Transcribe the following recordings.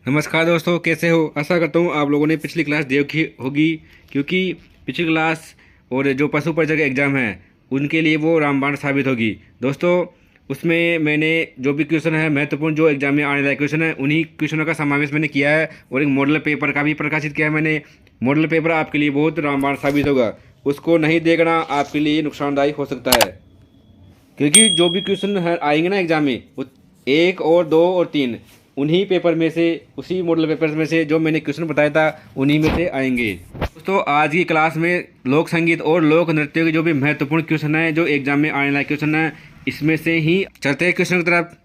नमस्कार दोस्तों, कैसे हो। आशा करता हूँ आप लोगों ने पिछली क्लास देखी होगी, क्योंकि पिछली क्लास और जो पशु परिचय का एग्ज़ाम है उनके लिए वो रामबाण साबित होगी। दोस्तों, उसमें मैंने जो भी क्वेश्चन है महत्वपूर्ण जो एग्जाम में आने वाले क्वेश्चन है उन्हीं क्वेश्चनों का समावेश मैंने किया है और एक मॉडल पेपर का भी प्रकाशित किया है मैंने। मॉडल पेपर आपके लिए बहुत रामबाण साबित होगा, उसको नहीं देखना आपके लिए नुकसानदायी हो सकता है, क्योंकि जो भी क्वेश्चन आएंगे ना एग्जाम में वो 1 और 2 और 3 उन्हीं पेपर में से, उसी मॉडल पेपर में से जो मैंने क्वेश्चन बताया था उन्हीं में से आएंगे। दोस्तों, आज की क्लास में लोक संगीत और लोक नृत्य के जो भी महत्वपूर्ण क्वेश्चन है जो एग्जाम में आने वाले क्वेश्चन है इसमें से ही चलते हैं क्वेश्चन की तरफ।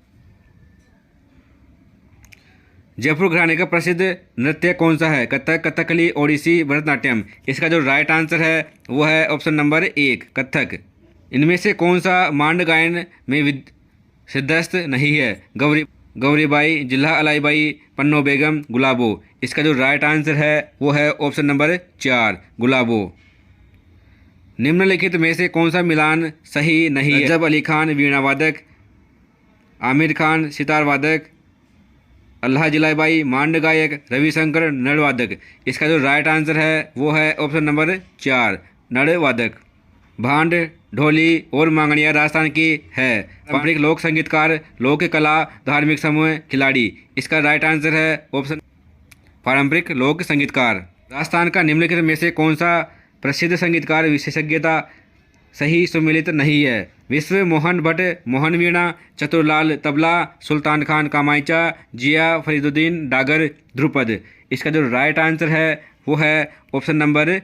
जयपुर घराने का प्रसिद्ध नृत्य कौन सा है? कथक, कथकली, ओडिसी, भरतनाट्यम। इसका जो राइट आंसर है वो है ऑप्शन नंबर 1 कथक। इनमें से कौन सा मांड गायन में सिद्धस्त नहीं है? गौरीबाई, जिल्हा अलाईबाई, पन्नो बेगम, गुलाबो। इसका जो राइट आंसर है वो है ऑप्शन नंबर 4 गुलाबो। निम्नलिखित में से कौन सा मिलान सही नहीं है? रजब अली खान वीणा वादक, आमिर खान सितार वादक, अल्लाह जिलाबाई मांड गायक, रविशंकर नड़ वादक। इसका जो राइट आंसर है वो है ऑप्शन नंबर 4 नड़ वादक। भांड, ढोली और मांगड़िया राजस्थान की है। पारंपरिक लोक संगीतकार, लोक कला, धार्मिक समूह, खिलाड़ी। इसका राइट आंसर है ऑप्शन पारंपरिक लोक संगीतकार। राजस्थान का निम्नलिखित में से कौन सा प्रसिद्ध संगीतकार विशेषज्ञता सही सुमेलित नहीं है? विश्व मोहन भट्ट मोहन वीणा, चतुरलाल तबला, सुल्तान खान कामायचा, जिया फरीदुद्दीन डागर, ध्रुपद। इसका जो राइट आंसर है वो है ऑप्शन नंबर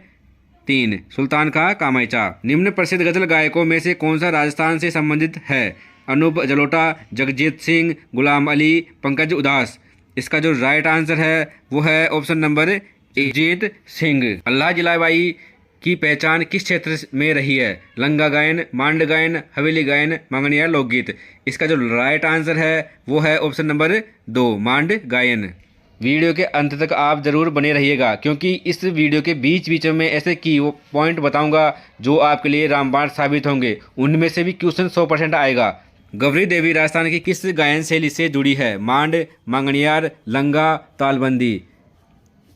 3 सुल्तान खां कामायचा। निम्न प्रसिद्ध गजल गायकों में से कौन सा राजस्थान से संबंधित है? अनूप जलोटा, जगजीत सिंह, गुलाम अली, पंकज उदास। इसका जो राइट आंसर है वो है ऑप्शन नंबर जगजीत सिंह। अल्लाह जिलाबाई की पहचान किस क्षेत्र में रही है? लंगा गायन, मांड गायन, हवेली गायन, मांगड़िया लोकगीत। इसका जो राइट आंसर है वो है ऑप्शन नंबर 2 मांड गायन। वीडियो के अंत तक आप ज़रूर बने रहिएगा, क्योंकि इस वीडियो के बीच बीच में ऐसे की वो पॉइंट बताऊंगा जो आपके लिए रामबाण साबित होंगे। उनमें से भी क्वेश्चन 100% आएगा। गौरी देवी राजस्थान की किस गायन शैली से जुड़ी है? मांड, मांगणियार, लंगा, तालबंदी।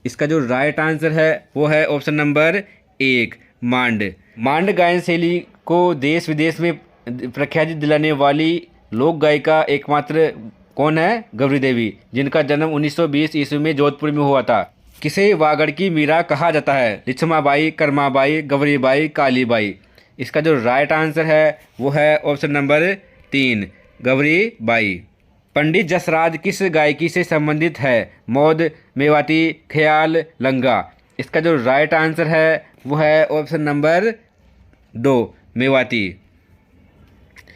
इसका जो राइट आंसर है वो है ऑप्शन नंबर 1 मांड। मांड गायन शैली को देश विदेश में प्रख्याति दिलाने वाली लोक गायिका एकमात्र कौन है? गौरी देवी, जिनका जन्म 1920 ईस्वी में जोधपुर में हुआ था। किसे वागड़ की मीरा कहा जाता है? लिच्छमाबाई, कर्माबाई, गौरीबाई, कालीबाई। इसका जो राइट आंसर है वो है ऑप्शन नंबर 3 गौरीबाई। पंडित जसराज किस गायकी से संबंधित है? मौद, मेवाती, ख्याल, लंगा। इसका जो राइट आंसर है वो है ऑप्शन नंबर 2 मेवाती।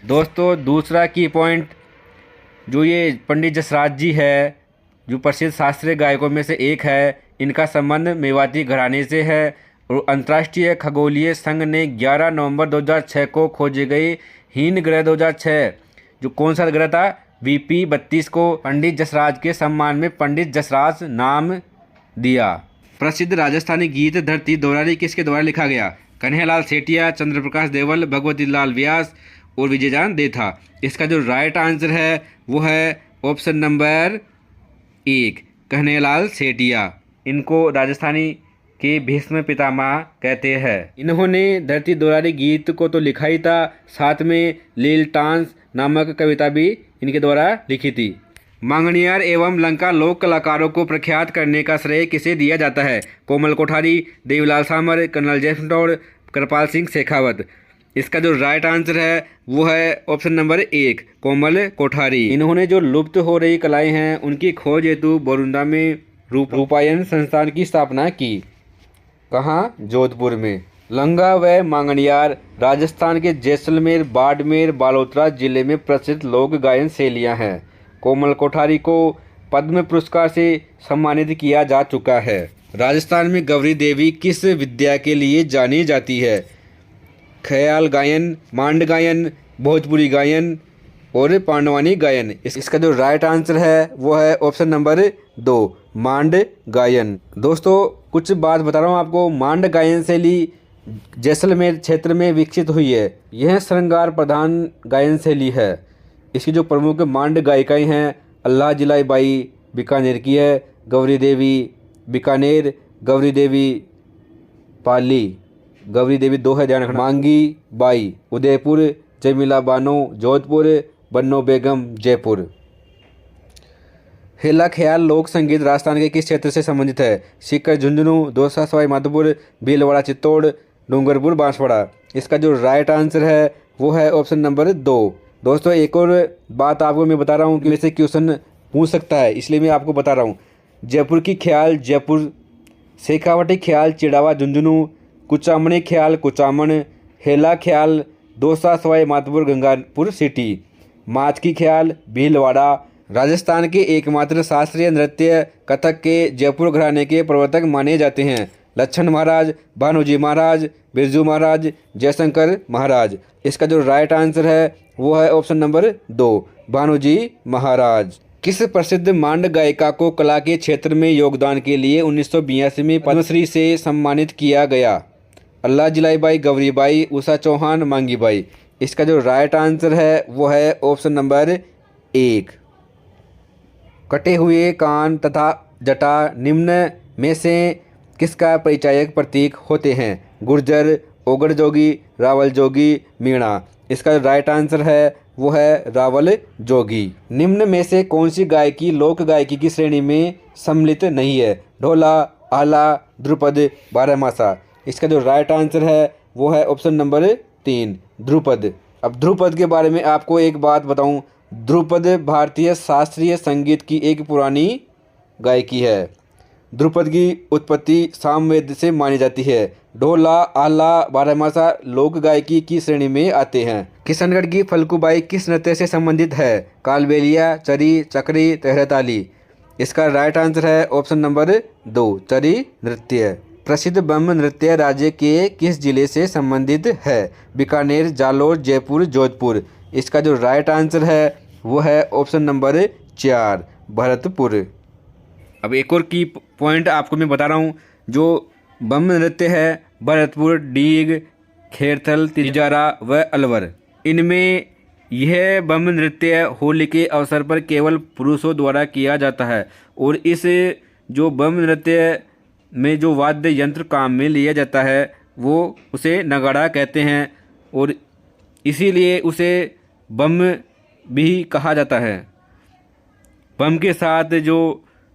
दोस्तों, दूसरा की पॉइंट जो ये पंडित जसराज जी है, जो प्रसिद्ध शास्त्रीय गायकों में से एक है, इनका संबंध मेवाती घराने से है और अंतर्राष्ट्रीय खगोलीय संघ ने 11 नवंबर 2006 को खोजे गए हीन ग्रह 2006 जो कौन सा ग्रह था? VP32 को पंडित जसराज के सम्मान में पंडित जसराज नाम दिया। प्रसिद्ध राजस्थानी गीत धरती दोहरारी किसके द्वारा लिखा गया? कन्हैयालाल सेठिया, चंद्रप्रकाश देवल, भगवती लाल व्यास और विजयजान देथा। इसका जो राइट आंसर है वो है ऑप्शन नंबर 1 कन्हैयालाल सेठिया। इनको राजस्थानी के भीष्म पितामह कहते हैं। इन्होंने धरती दोहरारी गीत को तो लिखा ही था, साथ में लील टांस नामक कविता भी इनके द्वारा लिखी थी। मांगणियार एवं लंका लोक कलाकारों को प्रख्यात करने का श्रेय किसे दिया जाता है? कोमल कोठारी, देवीलाल सामर, कर्नल जयफंटौड़, कृपाल सिंह शेखावत। इसका जो राइट आंसर है वो है ऑप्शन नंबर 1 कोमल कोठारी। इन्होंने जो लुप्त हो रही कलाएं हैं उनकी खोज हेतु बोरुंदा में रूपायन संस्थान की स्थापना की। कहाँ? जोधपुर में। लंगा व मांगणियार राजस्थान के जैसलमेर, बाड़मेर, बालोतरा जिले में प्रसिद्ध लोक गायन शैलियाँ हैं। कोमल कोठारी को पद्म पुरस्कार से सम्मानित किया जा चुका है। राजस्थान में गौरी देवी किस विद्या के लिए जानी जाती है? ख्याल गायन, मांड गायन, भोजपुरी गायन और पांडवानी गायन। इसका जो राइट आंसर है वो है ऑप्शन नंबर 2 मांड गायन। दोस्तों, कुछ बात बता रहा हूँ आपको। मांड गायन शैली जैसलमेर क्षेत्र में विकसित हुई है। यह श्रृंगार प्रधान गायन शैली है। इसकी जो प्रमुख मांड गायिकाएँ हैं, अल्लाह जिलाबाई बीकानेर की है, गौरी देवी बीकानेर, गौरी देवी पाली, गौरी देवी 2 है ध्यान रखना, मांगी बाई उदयपुर, जमीला बानो जोधपुर, बन्नो बेगम जयपुर। हेला ख्याल लोक संगीत राजस्थान के किस क्षेत्र से संबंधित है? सीकर झुंझुनू, दौसा सवाई माधोपुर, भीलवाड़ा चित्तौड़, डूंगरपुर बांसवाड़ा। इसका जो राइट आंसर है वो है ऑप्शन नंबर 2। दोस्तों एक और बात आपको मैं बता रहा हूँ कि मेरे से क्वेश्चन पूछ सकता है, इसलिए मैं आपको बता रहा हूँ। जयपुर की ख्याल जयपुर, शेखावटी ख्याल चिड़ावा झुंझुनू, कुचामणी ख्याल कुचामन, हेला ख्याल दौसा सवाई माधोपुर गंगापुर सिटी, माच की ख्याल भीलवाड़ा। राजस्थान के एकमात्र शास्त्रीय नृत्य कथक के जयपुर घराने के प्रवर्तक माने जाते हैं। लक्ष्मण महाराज, भानुजी महाराज, बिरजू महाराज, जयशंकर महाराज। इसका जो राइट आंसर है वो है ऑप्शन नंबर 2, भानुजी महाराज। किस प्रसिद्ध मांड गायिका को कला के क्षेत्र में योगदान के लिए 1982 में पद्मश्री से सम्मानित किया गया? अल्लाह जिलाई बाई, गौरी बाई, उषा चौहान, मांगी बाई। इसका जो राइट आंसर है वो है ऑप्शन नंबर 1। कटे हुए कान तथा जटा निम्न में से किसका परिचायक प्रतीक होते हैं? गुर्जर, ओगड़ जोगी, रावल जोगी, मीणा। इसका राइट आंसर है वो है रावल जोगी। निम्न में से कौन सी गायकी लोक गायकी की श्रेणी में सम्मिलित नहीं है? ढोला, आला, ध्रुपद, बारहमासा। इसका जो राइट आंसर है वो है ऑप्शन नंबर 3, ध्रुपद। अब ध्रुपद के बारे में आपको एक बात बताऊं, ध्रुपद भारतीय शास्त्रीय संगीत की एक पुरानी गायकी है। ध्रुपद की उत्पत्ति सामवेद से मानी जाती है। ढोला, आला, बारहमासा लोक गायकी की श्रेणी में आते हैं। किशनगढ़ की फल्गुबाई किस नृत्य से संबंधित है? कालबेलिया, चरी, चक्री, तेहरताली। इसका राइट आंसर है ऑप्शन नंबर 2, चरी नृत्य। प्रसिद्ध ब्रह्म नृत्य राज्य के किस जिले से संबंधित है? बीकानेर, जालोर, जयपुर, जोधपुर। इसका जो राइट आंसर है वो है ऑप्शन नंबर 4, भरतपुर। अब एक और की पॉइंट आपको मैं बता रहा हूँ, जो ब्रह्म नृत्य है भरतपुर, डीग, खेरथल, तिजारा व अलवर। इनमें यह ब्रह्म नृत्य होली के अवसर पर केवल पुरुषों द्वारा किया जाता है और इस जो ब्रह्म नृत्य में जो वाद्य यंत्र काम में लिया जाता है वो उसे नगाड़ा कहते हैं और इसीलिए उसे बम भी कहा जाता है। बम के साथ जो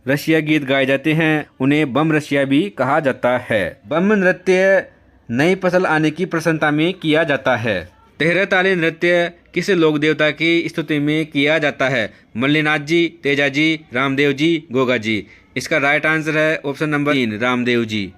रसिया गीत गाए जाते हैं उन्हें बम रसिया भी कहा जाता है। बम नृत्य नई फसल आने की प्रसन्नता में किया जाता है। तेहरताली नृत्य किस लोक देवता की स्तुति में किया जाता है? मल्लिनाथ जी, तेजा जी, रामदेव जी, गोगा जी। इसका राइट आंसर है ऑप्शन नंबर 3, रामदेव जी।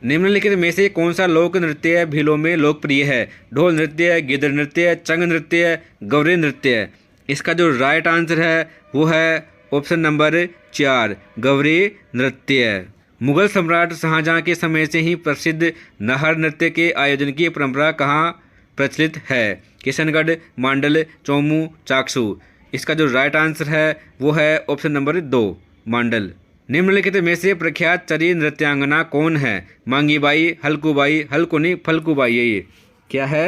निम्नलिखित में से कौन सा लोक नृत्य भीलों में लोकप्रिय है? ढोल नृत्य, गिद्ध नृत्य, चंग नृत्य, गौरी नृत्य। इसका जो राइट आंसर है वो है ऑप्शन नंबर 4, गौरी नृत्य। मुगल सम्राट शाहजहां के समय से ही प्रसिद्ध नाहर नृत्य के आयोजन की परंपरा कहाँ प्रचलित है? किशनगढ़, मांडल, चौमू, चाकसू। इसका जो राइट आंसर है वो है ऑप्शन नंबर 2, मांडल। निम्नलिखित में से प्रख्यात चरी नृत्यांगना कौन है? मांगीबाई, हल्कूबाई, हल्कुनी, फल्गुबाई। ये क्या है?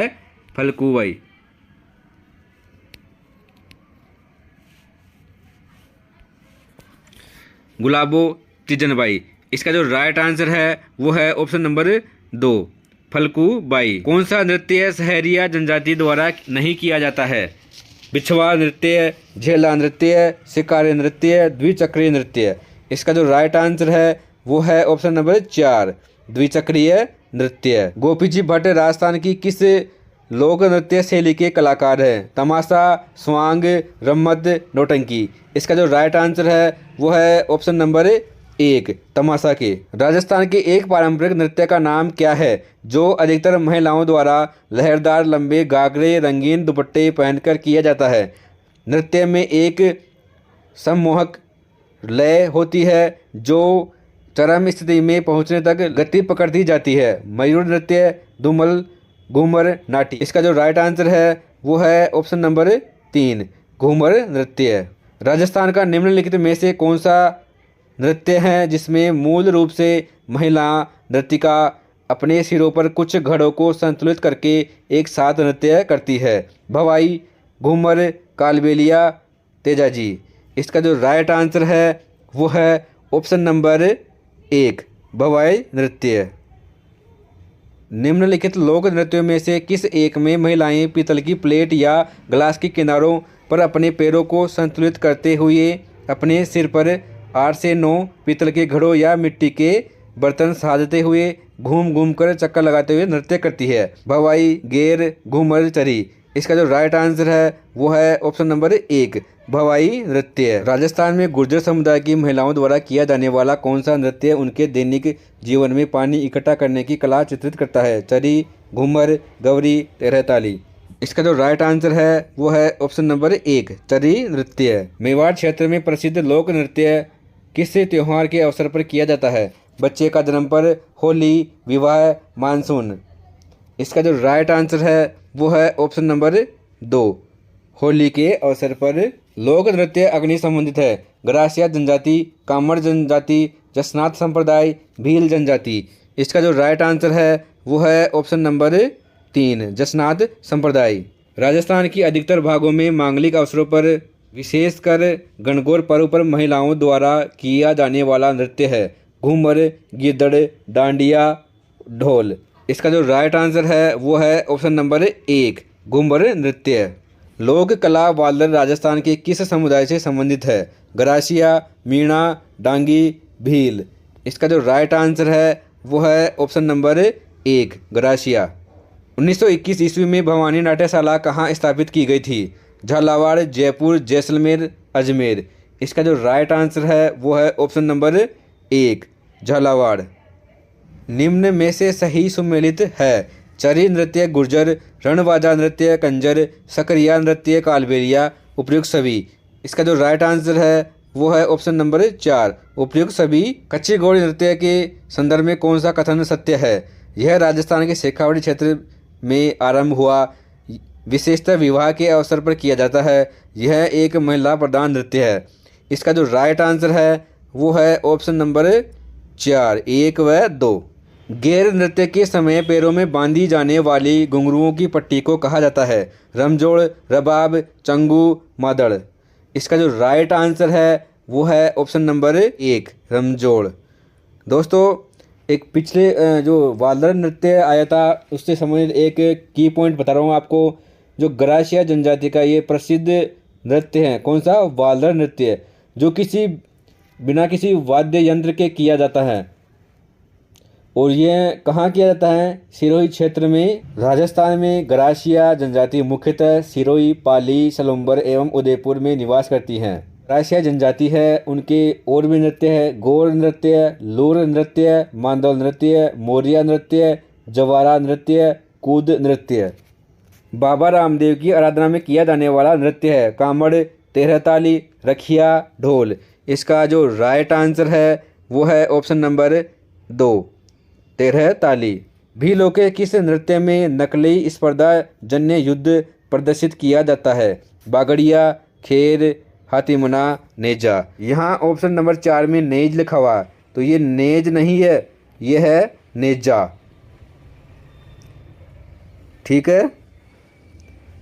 फल्गुबाई। गुलाबो तीजनबाई। इसका जो राइट आंसर है वो है ऑप्शन नंबर 2, फल्गुबाई। कौन सा नृत्य सहरिया जनजाति द्वारा नहीं किया जाता है? बिछवा नृत्य, झेला नृत्य, शिकारी नृत्य, द्विचक्रीय नृत्य। इसका जो राइट आंसर है वो है ऑप्शन नंबर 4, द्विचक्रीय नृत्य। गोपी जी भट्ट राजस्थान की किस लोक नृत्य शैली के कलाकार हैं? तमाशा, स्वांग, रम्मत, नौटंकी। इसका जो राइट आंसर है वो है ऑप्शन नंबर 1, तमाशा के। राजस्थान के एक पारंपरिक नृत्य का नाम क्या है जो अधिकतर महिलाओं द्वारा लहरदार लंबे घाघरे, रंगीन दुपट्टे पहनकर किया जाता है? नृत्य में एक सम्मोहक लय होती है जो चरम स्थिति में पहुंचने तक गति पकड़ती जाती है। मयूर नृत्य, धूमल, घूमर, नाटी। इसका जो राइट आंसर है वो है ऑप्शन नंबर 3, घूमर नृत्य। राजस्थान का निम्नलिखित में से कौन सा नृत्य है जिसमें मूल रूप से महिला नृत्यिका अपने सिरों पर कुछ घड़ों को संतुलित करके एक साथ नृत्य करती है? भवाई, घूमर, कालबेलिया, तेजाजी। इसका जो राइट आंसर है वो है ऑप्शन नंबर 1 भवाई नृत्य। निम्नलिखित लोक नृत्यों में से किस एक में महिलाएं पीतल की प्लेट या ग्लास के किनारों पर अपने पैरों को संतुलित करते हुए अपने सिर पर 8 से 9 पीतल के घड़ों या मिट्टी के बर्तन साधते हुए घूम घूम कर चक्कर लगाते हुए नृत्य करती है? भवाई, गेर, घूमर, चरी। इसका जो राइट आंसर है वो है ऑप्शन नंबर 1 भवाई नृत्य। राजस्थान में गुर्जर समुदाय की महिलाओं द्वारा किया जाने वाला कौन सा नृत्य उनके दैनिक जीवन में पानी इकट्ठा करने की कला चित्रित करता है? चरी, घूमर, गवरी, तेरह ताली। इसका जो राइट आंसर है वो है ऑप्शन नंबर 1 चरी नृत्य। मेवाड़ क्षेत्र में प्रसिद्ध लोक नृत्य किस त्योहार के अवसर पर किया जाता है? बच्चे का जन्म पर, होली, विवाह, मानसून। इसका जो राइट आंसर है वो है ऑप्शन नंबर 2 होली के अवसर पर। लोक नृत्य अग्नि संबंधित है? ग्रासिया जनजाति, कामड़ जनजाति, जसनाथ संप्रदाय, भील जनजाति। इसका जो राइट आंसर है वो है ऑप्शन नंबर 3 जसनाथ संप्रदाय। राजस्थान की अधिकतर भागों में मांगलिक अवसरों पर विशेषकर गणगौर पर्व पर महिलाओं द्वारा किया जाने वाला नृत्य है? घूमर, गिद्दड़, डांडिया, ढोल। इसका जो राइट आंसर है वो है ऑप्शन नंबर 1 घूमर नृत्य। लोक कला वाल्दर राजस्थान के किस समुदाय से संबंधित है? गरासिया, मीणा, डांगी, भील। इसका जो राइट आंसर है वो है ऑप्शन नंबर 1 गरासिया। 1921 ईस्वी में भवानी नाट्यशाला कहाँ स्थापित की गई थी? झालावाड़, जयपुर, जैसलमेर, अजमेर। इसका जो राइट आंसर है वो है ऑप्शन नंबर 1 झालावाड़। निम्न में से सही सुमेलित है? चरी नृत्य गुर्जर, रणबाजा नृत्य कंजर, सकरिया नृत्य कालबेलिया, उपयुक्त सभी। इसका जो राइट आंसर है वो है ऑप्शन नंबर 4 उपयुक्त सभी। कच्ची घोड़ी नृत्य के संदर्भ में कौन सा कथन सत्य है? यह राजस्थान के शेखावाटी क्षेत्र में आरंभ हुआ, विशेषतः विवाह के अवसर पर किया जाता है, यह एक महिला प्रधान नृत्य है। इसका जो राइट आंसर है वो है ऑप्शन नंबर 4 1 व 2। गैर नृत्य के समय पैरों में बांधी जाने वाली घुंघरुओं की पट्टी को कहा जाता है? रमजोड़, रबाब, चंगू, मादड़। इसका जो राइट आंसर है वो है ऑप्शन नंबर 1 रमजोड़। दोस्तों एक पिछले जो वाल्दर नृत्य आया था उससे संबंधित एक की पॉइंट बता रहा हूँ आपको। जो गरासिया जनजाति का ये प्रसिद्ध नृत्य है, कौन सा? वाल्दर नृत्य, जो बिना किसी वाद्य यंत्र के किया जाता है। और ये कहाँ किया जाता है? सिरोही क्षेत्र में, राजस्थान में। गरासिया जनजाति मुख्यतः सिरोही, पाली, सलुम्बर एवं उदयपुर में निवास करती हैं। गरासिया जनजाति है, उनके और भी नृत्य है। गौर नृत्य, लूर नृत्य, मांदल नृत्य, मोरिया नृत्य, जवारा नृत्य, कूद नृत्य। बाबा रामदेव की आराधना में किया जाने वाला नृत्य है? कामड़, तेरह ताली, रखिया, ढोल। इसका जो राइट आंसर है वो है ऑप्शन नंबर 2 तेरह ताली। भीलों के किस नृत्य में नकली स्पर्धा जन्य युद्ध प्रदर्शित किया जाता है? बागड़िया, खेर, हाथीमुना, नेजा। यहाँ ऑप्शन नंबर 4 में नेज लिखा हुआ, तो ये नेज नहीं है, ये है नेजा। ठीक है,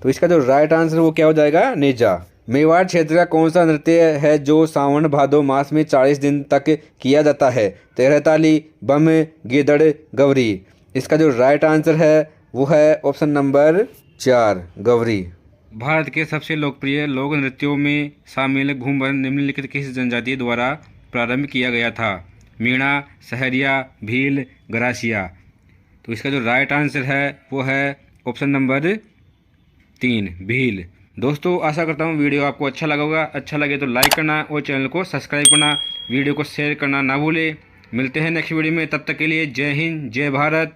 तो इसका जो राइट आंसर वो क्या हो जाएगा? नेजा। मेवाड़ क्षेत्र का कौन सा नृत्य है जो सावन भादो मास में 40 दिन तक किया जाता है? तेरह ताली, बम, गिदड़, गवरी। इसका जो राइट आंसर है वो है ऑप्शन नंबर 4 गवरी। भारत के सबसे लोकप्रिय लोक नृत्यों में शामिल घूमर निम्नलिखित किस जनजाति द्वारा प्रारंभ किया गया था? मीणा, सहरिया, भील, गरासिया। तो इसका जो राइट आंसर है वो है ऑप्शन नंबर 3 भील। दोस्तों आशा करता हूँ वीडियो आपको अच्छा लगा होगा। अच्छा लगे तो लाइक करना और चैनल को सब्सक्राइब करना, वीडियो को शेयर करना ना भूलें। मिलते हैं नेक्स्ट वीडियो में, तब तक के लिए जय हिंद, जय भारत।